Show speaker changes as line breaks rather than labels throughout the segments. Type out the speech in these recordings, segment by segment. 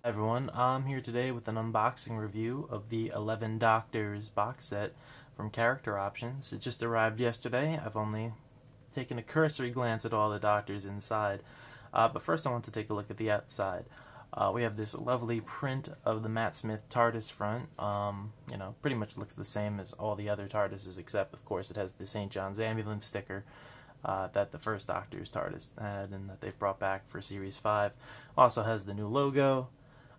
Hi everyone, I'm here today with an unboxing review of the 11 Doctors box set from Character Options. It just arrived yesterday. I've only taken a cursory glance at all the Doctors inside, but first I want to take a look at the outside. We have this lovely print of the Matt Smith TARDIS front. Pretty much looks the same as all the other TARDISes, except of course it has the St. John's Ambulance sticker that the first Doctor's TARDIS had and that they've brought back for Series 5. Also has the new logo.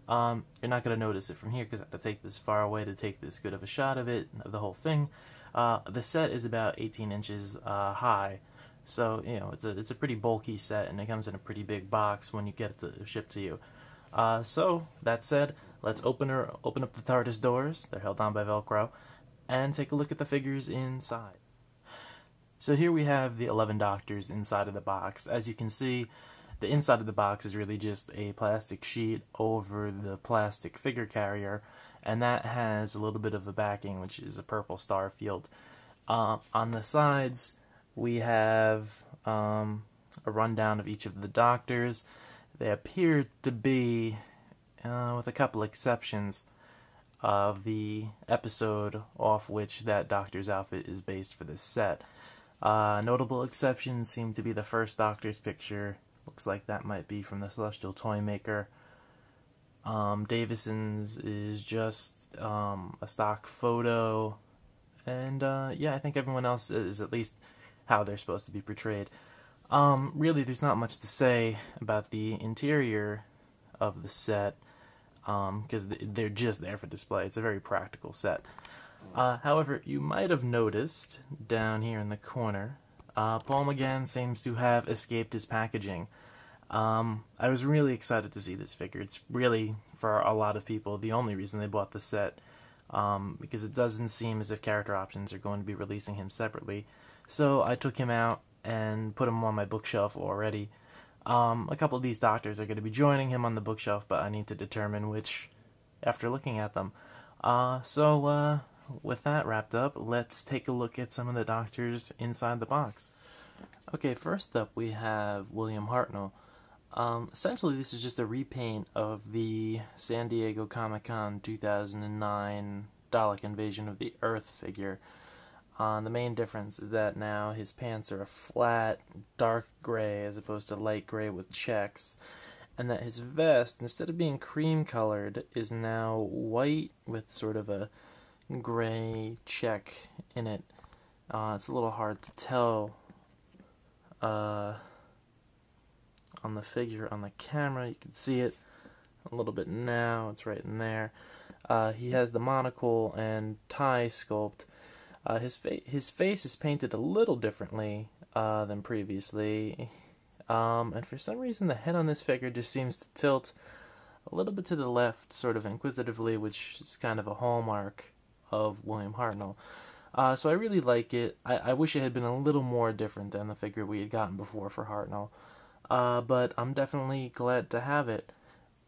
You're not going to notice it from here because I have to take this far away to take this good of a shot of it, of the whole thing. The set is about 18 inches high, so it's a pretty bulky set, and it comes in a pretty big box when you get it shipped to you. So that said, let's open up the TARDIS doors. They're held on by Velcro, and take a look at the figures inside. So here we have the 11 Doctors inside of the box. As you can see, the inside of the box is really just a plastic sheet over the plastic figure carrier, and that has a little bit of a backing, which is a purple star field. On the sides, we have a rundown of each of the Doctors. They appear to be, with a couple exceptions, of the episode off which that Doctor's outfit is based for this set. Notable exceptions seem to be the first Doctor's picture. Looks like that might be from the Celestial Toymaker. Davison's is just a stock photo. And yeah, I think everyone else is at least how they're supposed to be portrayed. Really, there's not much to say about the interior of the set, because they're just there for display. It's a very practical set. However, you might have noticed down here in the corner, Paul McGann seems to have escaped his packaging. I was really excited to see this figure. It's really, for a lot of people, the only reason they bought the set, because it doesn't seem as if Character Options are going to be releasing him separately. So I took him out and put him on my bookshelf already. A couple of these Doctors are going to be joining him on the bookshelf, but I need to determine which after looking at them. With that wrapped up, let's take a look at some of the Doctors inside the box. Okay, first up we have William Hartnell. Essentially, this is just a repaint of the San Diego Comic-Con 2009 Dalek Invasion of the Earth figure. The main difference is that now his pants are a flat, dark gray as opposed to light gray with checks, and that his vest, instead of being cream-colored, is now white with sort of a gray check in it. It's a little hard to tell on the figure on the camera. You can see it a little bit now. It's right in there. He has the monocle and tie sculpt. His face is painted a little differently than previously, and for some reason the head on this figure just seems to tilt a little bit to the left, sort of inquisitively, which is kind of a hallmark of William Hartnell. So I really like it. I wish it had been a little more different than the figure we had gotten before for Hartnell, but I'm definitely glad to have it.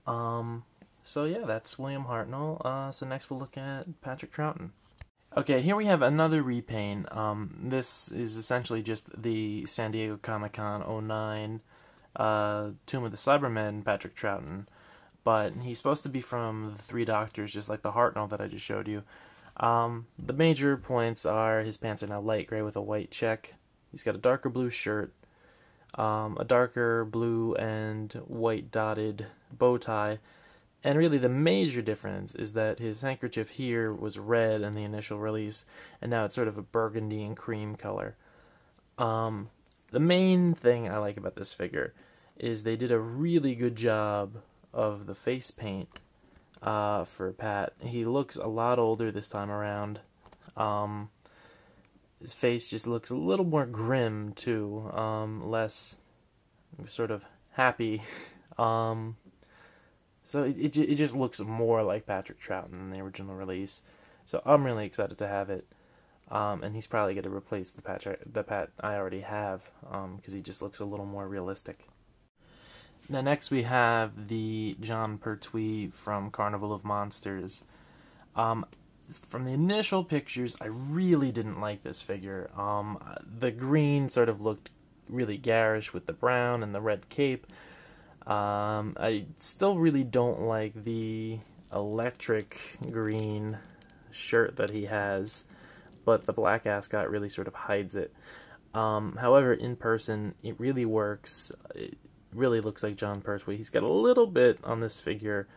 So yeah, that's William Hartnell. So next we'll look at Patrick Troughton. Okay, here we have another repaint. This is essentially just the San Diego Comic-Con 09 Tomb of the Cybermen Patrick Troughton, but he's supposed to be from the Three Doctors, just like the Hartnell that I just showed you. The major points are his pants are now light gray with a white check. He's got a darker blue shirt, a darker blue and white dotted bow tie, and really the major difference is that his handkerchief here was red in the initial release, and now it's sort of a burgundy and cream color. The main thing I like about this figure is they did a really good job of the face paint. For Pat. He looks a lot older this time around. His face just looks a little more grim, too. Less sort of happy. So it just looks more like Patrick Troughton than the original release. So I'm really excited to have it. And he's probably going to replace the Pat I already have, because he just looks a little more realistic. Now next we have the Jon Pertwee from Carnival of Monsters. From the initial pictures, I really didn't like this figure. The green sort of looked really garish with the brown and the red cape. I still really don't like the electric green shirt that he has, but the black ascot really sort of hides it. However, in person, it really works. It really looks like Jon Pertwee. He's got a little bit on this figure,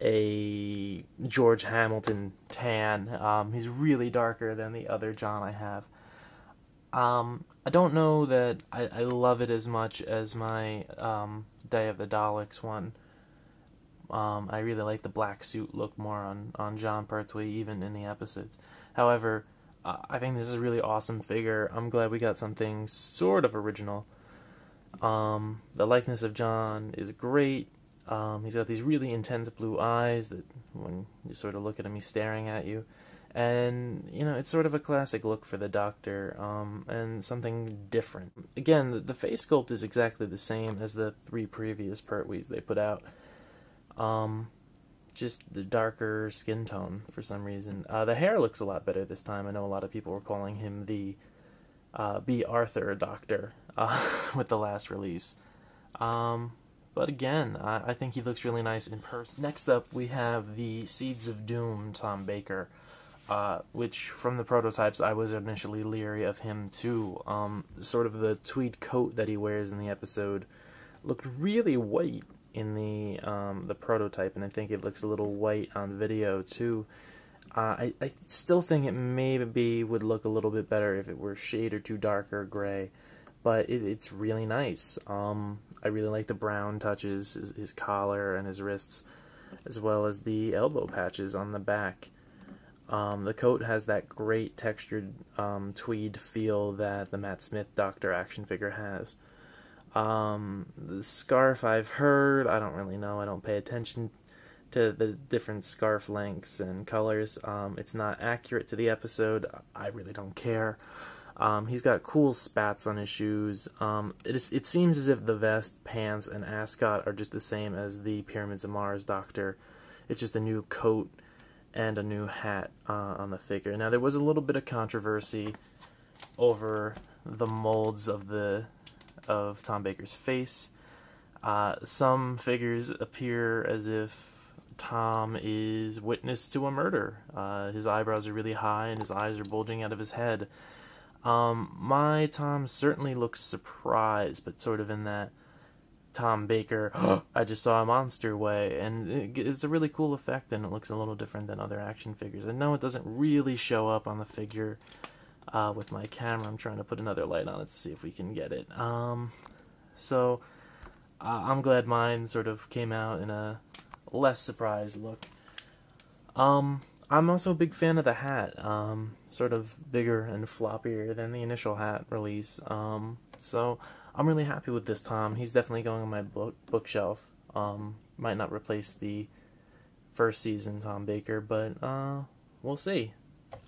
a George Hamilton tan. He's really darker than the other Jon I have. I don't know that I love it as much as my Day of the Daleks one. I really like the black suit look more on Jon Pertwee, even in the episodes. However, I think this is a really awesome figure. I'm glad we got something sort of original. The likeness of Jon is great. He's got these really intense blue eyes that when you sort of look at him, he's staring at you. And, you know, it's sort of a classic look for the Doctor, and something different. Again, the face sculpt is exactly the same as the 3 previous Pertwees they put out. Just the darker skin tone for some reason. The hair looks a lot better this time. I know a lot of people were calling him the B. Arthur Doctor with the last release. But again, I think he looks really nice in person. Next up, we have the Seeds of Doom Tom Baker, which from the prototypes I was initially leery of him too. Sort of the tweed coat that he wears in the episode looked really white in the prototype, and I think it looks a little white on video too. I still think it maybe would look a little bit better if it were shade or two darker gray, but it's really nice. I really like the brown touches, his collar and his wrists, as well as the elbow patches on the back. The coat has that great textured tweed feel that the Matt Smith Doctor action figure has. The scarf I've heard, I don't really know, I don't pay attention to the different scarf lengths and colors. It's not accurate to the episode, I really don't care. He's got cool spats on his shoes. It seems as if the vest, pants, and ascot are just the same as the Pyramids of Mars Doctor. It's just a new coat and a new hat on the figure. Now, there was a little bit of controversy over the molds of Tom Baker's face. Some figures appear as if Tom is witness to a murder. His eyebrows are really high and his eyes are bulging out of his head. My Tom certainly looks surprised, but sort of in that Tom Baker, I just saw a monster way, and it's a really cool effect, and it looks a little different than other action figures. I know it doesn't really show up on the figure with my camera. I'm trying to put another light on it to see if we can get it. So I'm glad mine sort of came out in a less surprised look. I'm also a big fan of the hat, sort of bigger and floppier than the initial hat release, so I'm really happy with this Tom. He's definitely going on my bookshelf. Might not replace the first season Tom Baker, but we'll see.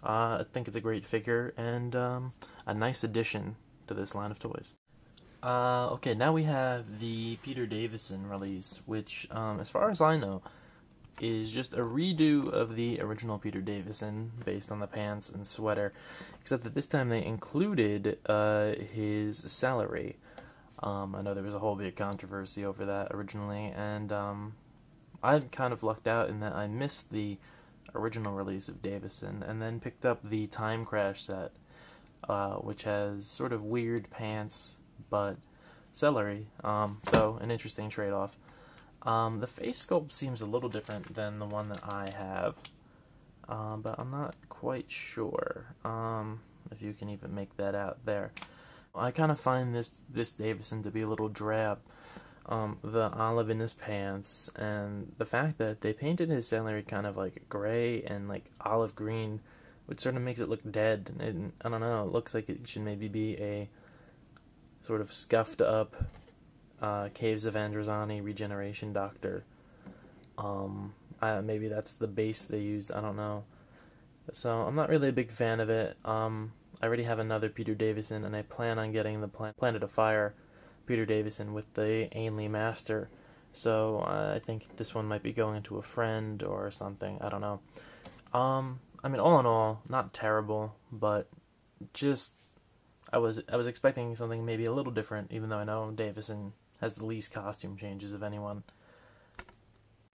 I think it's a great figure and a nice addition to this line of toys. Okay, now we have the Peter Davison release, which, as far as I know, is just a redo of the original Peter Davison based on the pants and sweater, except that this time they included his salary. I know there was a whole big controversy over that originally, and I kind of lucked out in that I missed the original release of Davison and then picked up the Time Crash set, which has sort of weird pants but celery, so an interesting trade-off. The face sculpt seems a little different than the one that I have, but I'm not quite sure if you can even make that out there. I kind of find this Davison to be a little drab. The olive in his pants, and the fact that they painted his celery kind of like gray and like olive green, which sort of makes it look dead. And I don't know, it looks like it should maybe be a sort of scuffed up Caves of Androzani Regeneration Doctor. Maybe that's the base they used, I don't know. So I'm not really a big fan of it. I already have another Peter Davison, and I plan on getting the Planet of Fire Peter Davison with the Ainley Master. So I think this one might be going to a friend or something. I don't know. I mean, all in all, not terrible, but just I was expecting something maybe a little different, even though I know Davison has the least costume changes of anyone.